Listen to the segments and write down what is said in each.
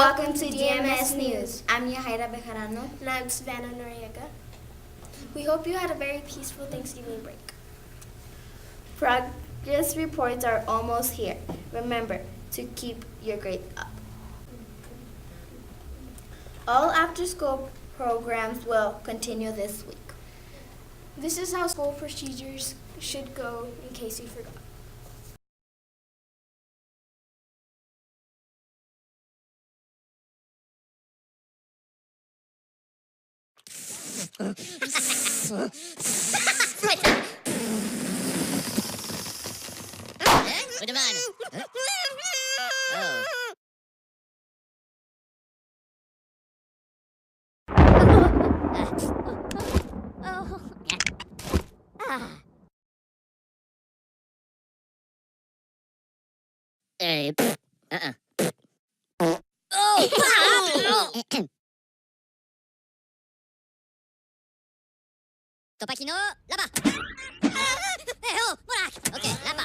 Welcome to DMS News. I'm Yahaira Bejarano. And I'm Savannah Noriega. We hope you had a very peaceful Thanksgiving break. Progress reports are almost here. Remember to keep your grades up. All after-school programs will continue this week. This is how school procedures should go in case you forgot. Topaki no lava. Oh, voilà. Okay, lava.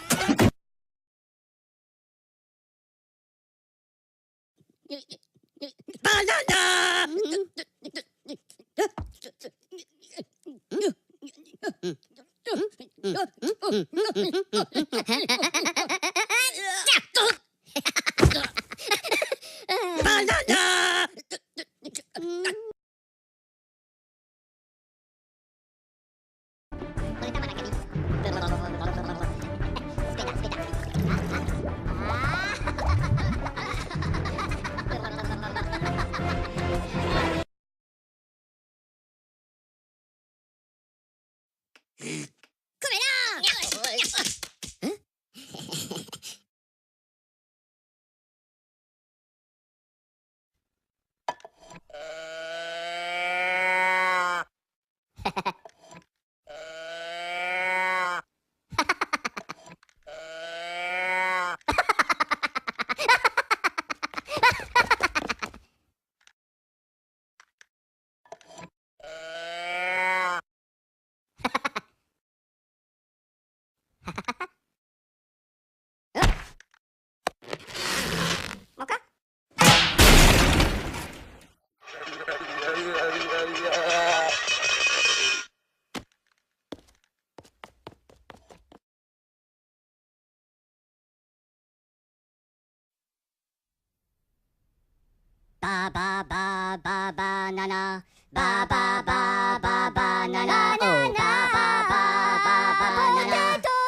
Ba ba ba ba banana. Ba ba ba ba banana. Oh, ba ba ba ba banana. Ba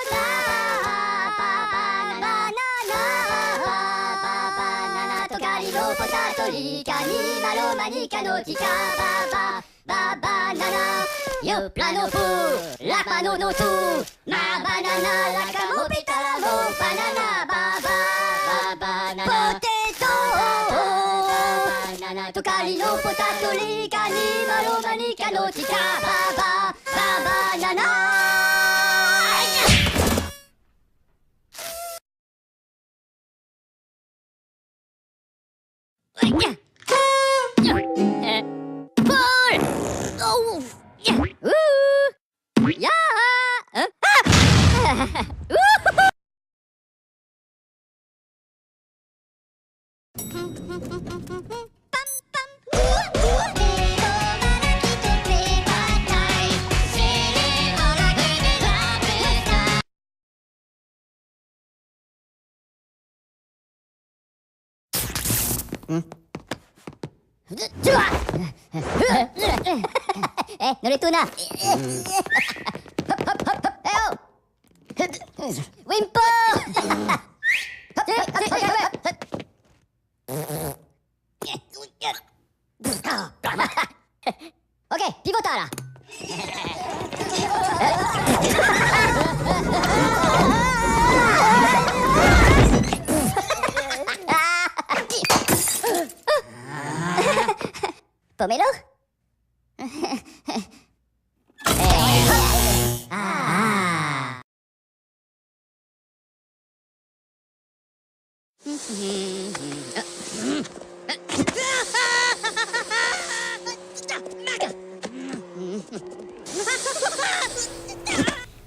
ba ba banana. Ba ba banana. Tokari no potato rika ni malo manika no tika. Ba ba banana. Yo plano fu, la pano no tu. Ma banana la camo petala mo banana. Ba banana. Potato. Tokari no potato rika ni malo manika no tika. Ba banana. Narito na. Wimpo! Okay, pivotara. Pomelo?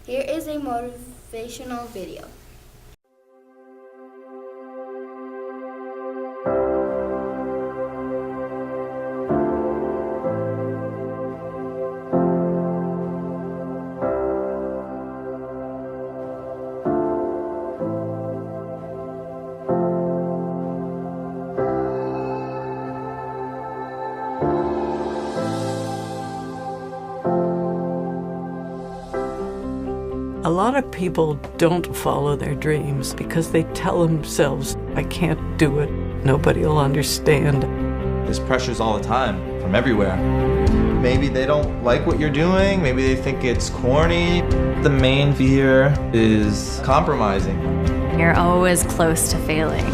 Here is a motivational video. A lot of people don't follow their dreams because they tell themselves, I can't do it, nobody will understand. There's pressures all the time, from everywhere. Maybe they don't like what you're doing, maybe they think it's corny. The main fear is compromising. You're always close to failing.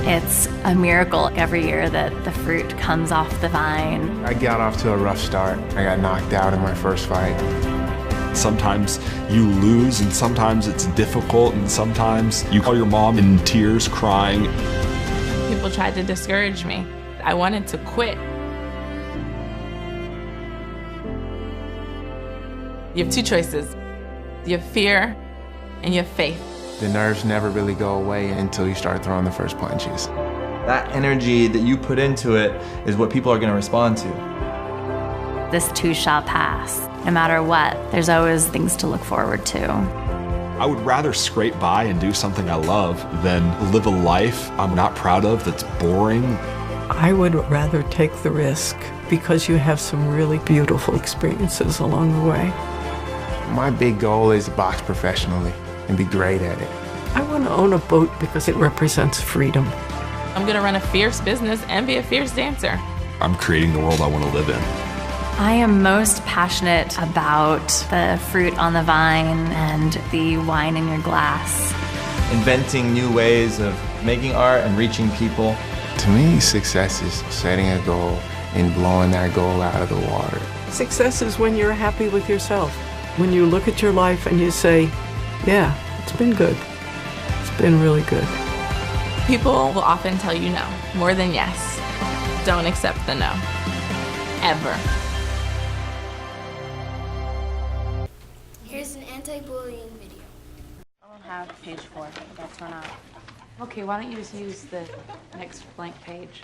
It's a miracle every year that the fruit comes off the vine. I got off to a rough start. I got knocked out in my first fight. Sometimes you lose, and sometimes it's difficult, and sometimes you call your mom in tears, crying. People tried to discourage me. I wanted to quit. You have two choices. You have fear and you have faith. The nerves never really go away until you start throwing the first punches. That energy that you put into it is what people are going to respond to. This too shall pass. No matter what, there's always things to look forward to. I would rather scrape by and do something I love than live a life I'm not proud of that's boring. I would rather take the risk because you have some really beautiful experiences along the way. My big goal is to box professionally and be great at it. I want to own a boat because it represents freedom. I'm gonna run a fierce business and be a fierce dancer. I'm creating the world I want to live in. I am most passionate about the fruit on the vine and the wine in your glass. Inventing new ways of making art and reaching people. To me, success is setting a goal and blowing that goal out of the water. Success is when you're happy with yourself. When you look at your life and you say, yeah, it's been good. It's been really good. People will often tell you no, more than yes. Don't accept the no. Ever. Here's an anti-bullying video. I don't have page 4. That's run out. Okay, why don't you just use the next blank page?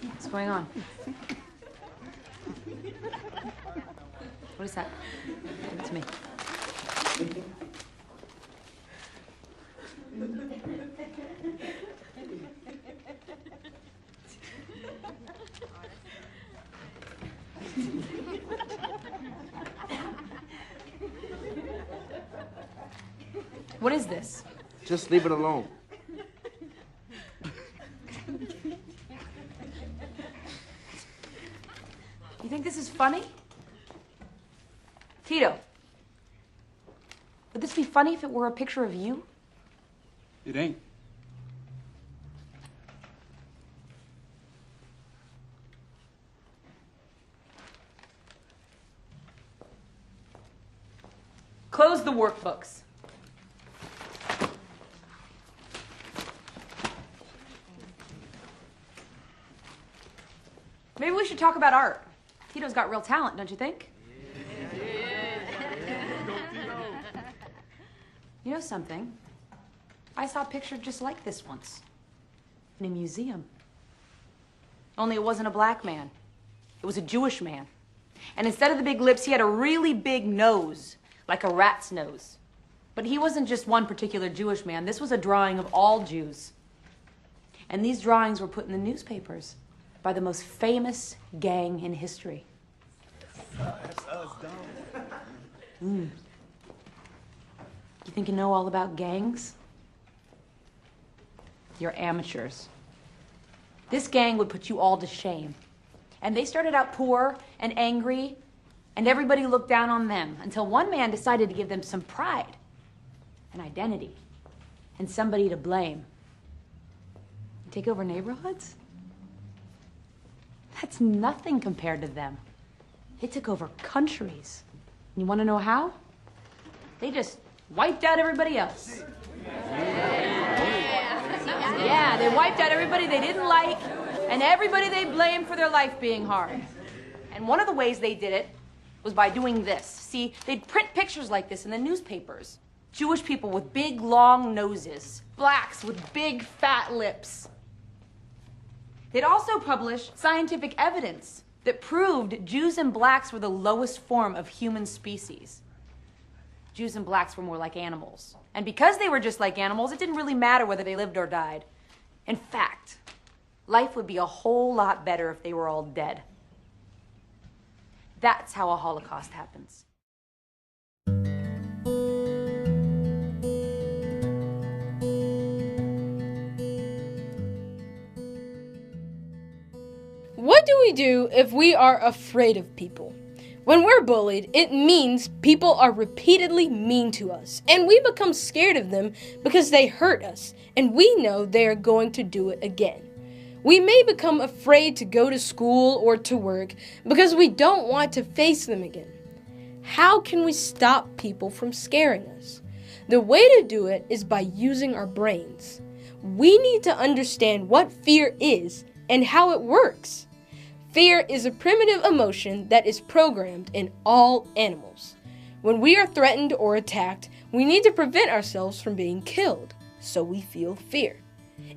What's going on? What is that? Give it to me. What is this? Just leave it alone. You think this is funny? Tito, would this be funny if it were a picture of you? It ain't. Close the workbooks. Maybe we should talk about art. Tito's got real talent, don't you think? You know something? I saw a picture just like this once in a museum. Only it wasn't a black man. It was a Jewish man. And instead of the big lips, he had a really big nose, like a rat's nose. But he wasn't just one particular Jewish man. This was a drawing of all Jews. And these drawings were put in the newspapers by the most famous gang in history. You think you know all about gangs? You're amateurs. This gang would put you all to shame. And they started out poor and angry, and everybody looked down on them until one man decided to give them some pride, an identity, and somebody to blame. Take over neighborhoods? That's nothing compared to them. They took over countries. You want to know how? They just wiped out everybody else. Yeah, they wiped out everybody they didn't like and everybody they blamed for their life being hard. And one of the ways they did it was by doing this. See, they'd print pictures like this in the newspapers. Jewish people with big, long noses. Blacks with big, fat lips. They'd also publish scientific evidence that proved Jews and blacks were the lowest form of human species. Jews and blacks were more like animals. And because they were just like animals, it didn't really matter whether they lived or died. In fact, life would be a whole lot better if they were all dead. That's how a Holocaust happens. What do we do if we are afraid of people? When we're bullied, it means people are repeatedly mean to us, and we become scared of them because they hurt us, and we know they are going to do it again. We may become afraid to go to school or to work because we don't want to face them again. How can we stop people from scaring us? The way to do it is by using our brains. We need to understand what fear is and how it works. Fear is a primitive emotion that is programmed in all animals. When we are threatened or attacked, we need to prevent ourselves from being killed, so we feel fear.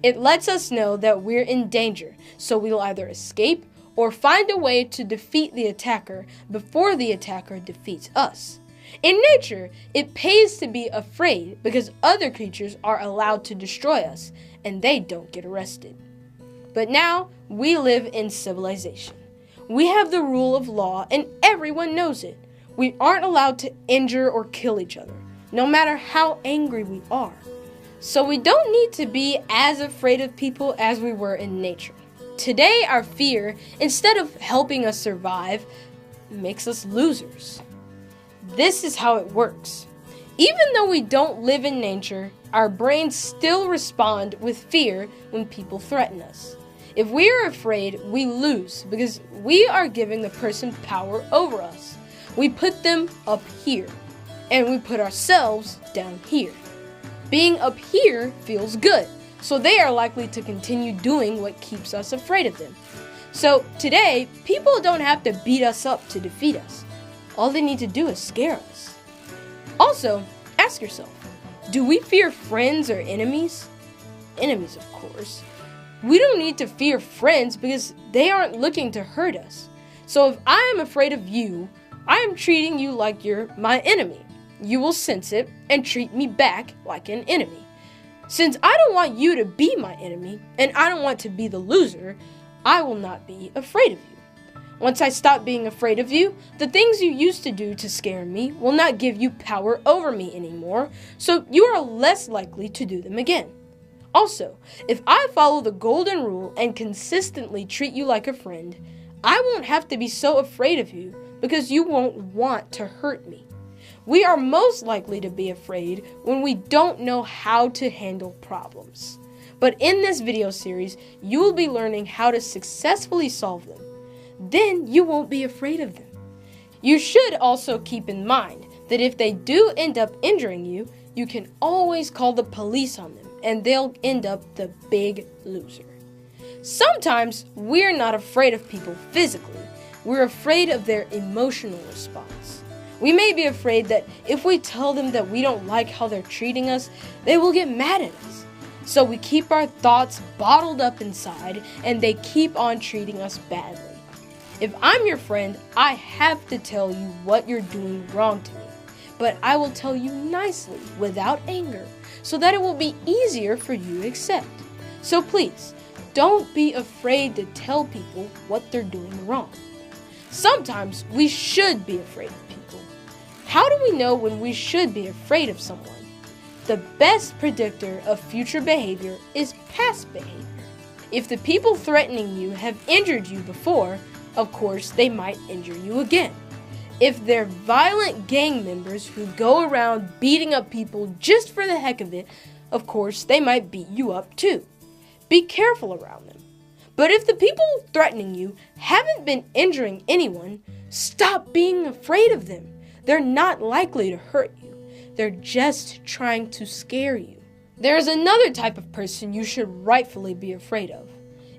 It lets us know that we're in danger, so we'll either escape or find a way to defeat the attacker before the attacker defeats us. In nature, it pays to be afraid because other creatures are allowed to destroy us, and they don't get arrested. But now, we live in civilization. We have the rule of law, and everyone knows it. We aren't allowed to injure or kill each other, no matter how angry we are. So we don't need to be as afraid of people as we were in nature. Today, our fear, instead of helping us survive, makes us losers. This is how it works. Even though we don't live in nature, our brains still respond with fear when people threaten us. If we are afraid, we lose because we are giving the person power over us. We put them up here, and we put ourselves down here. Being up here feels good, so they are likely to continue doing what keeps us afraid of them. So today, people don't have to beat us up to defeat us. All they need to do is scare us. Also, ask yourself, do we fear friends or enemies? Enemies, of course. We don't need to fear friends because they aren't looking to hurt us. So if I am afraid of you, I am treating you like you're my enemy. You will sense it and treat me back like an enemy. Since I don't want you to be my enemy, and I don't want to be the loser, I will not be afraid of you. Once I stop being afraid of you, the things you used to do to scare me will not give you power over me anymore, so you are less likely to do them again. Also, if I follow the golden rule and consistently treat you like a friend, I won't have to be so afraid of you because you won't want to hurt me. We are most likely to be afraid when we don't know how to handle problems. But in this video series, you will be learning how to successfully solve them. Then you won't be afraid of them. You should also keep in mind that if they do end up injuring you, you can always call the police on them, and they'll end up the big loser. Sometimes we're not afraid of people physically. We're afraid of their emotional response. We may be afraid that if we tell them that we don't like how they're treating us, they will get mad at us. So we keep our thoughts bottled up inside, and they keep on treating us badly. If I'm your friend, I have to tell you what you're doing wrong to me. But I will tell you nicely, without anger, so that it will be easier for you to accept. So please, don't be afraid to tell people what they're doing wrong. Sometimes we should be afraid of people. How do we know when we should be afraid of someone? The best predictor of future behavior is past behavior. If the people threatening you have injured you before, of course they might injure you again. If they're violent gang members who go around beating up people just for the heck of it, of course they might beat you up too. Be careful around them. But if the people threatening you haven't been injuring anyone, stop being afraid of them. They're not likely to hurt you. They're just trying to scare you. There's another type of person you should rightfully be afraid of.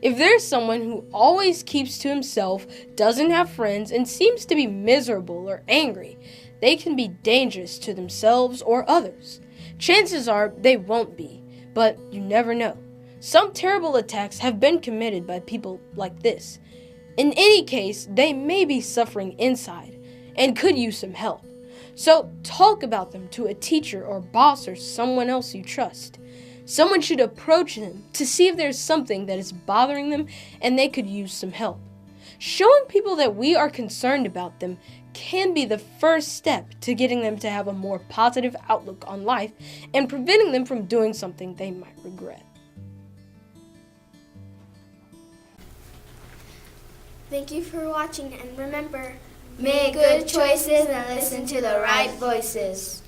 If there's someone who always keeps to himself, doesn't have friends, and seems to be miserable or angry, they can be dangerous to themselves or others. Chances are they won't be, but you never know. Some terrible attacks have been committed by people like this. In any case, they may be suffering inside and could use some help. So talk about them to a teacher or boss or someone else you trust. Someone should approach them to see if there's something that is bothering them and they could use some help. Showing people that we are concerned about them can be the first step to getting them to have a more positive outlook on life and preventing them from doing something they might regret. Thank you for watching, and remember, Make good choices and listen to the right voices.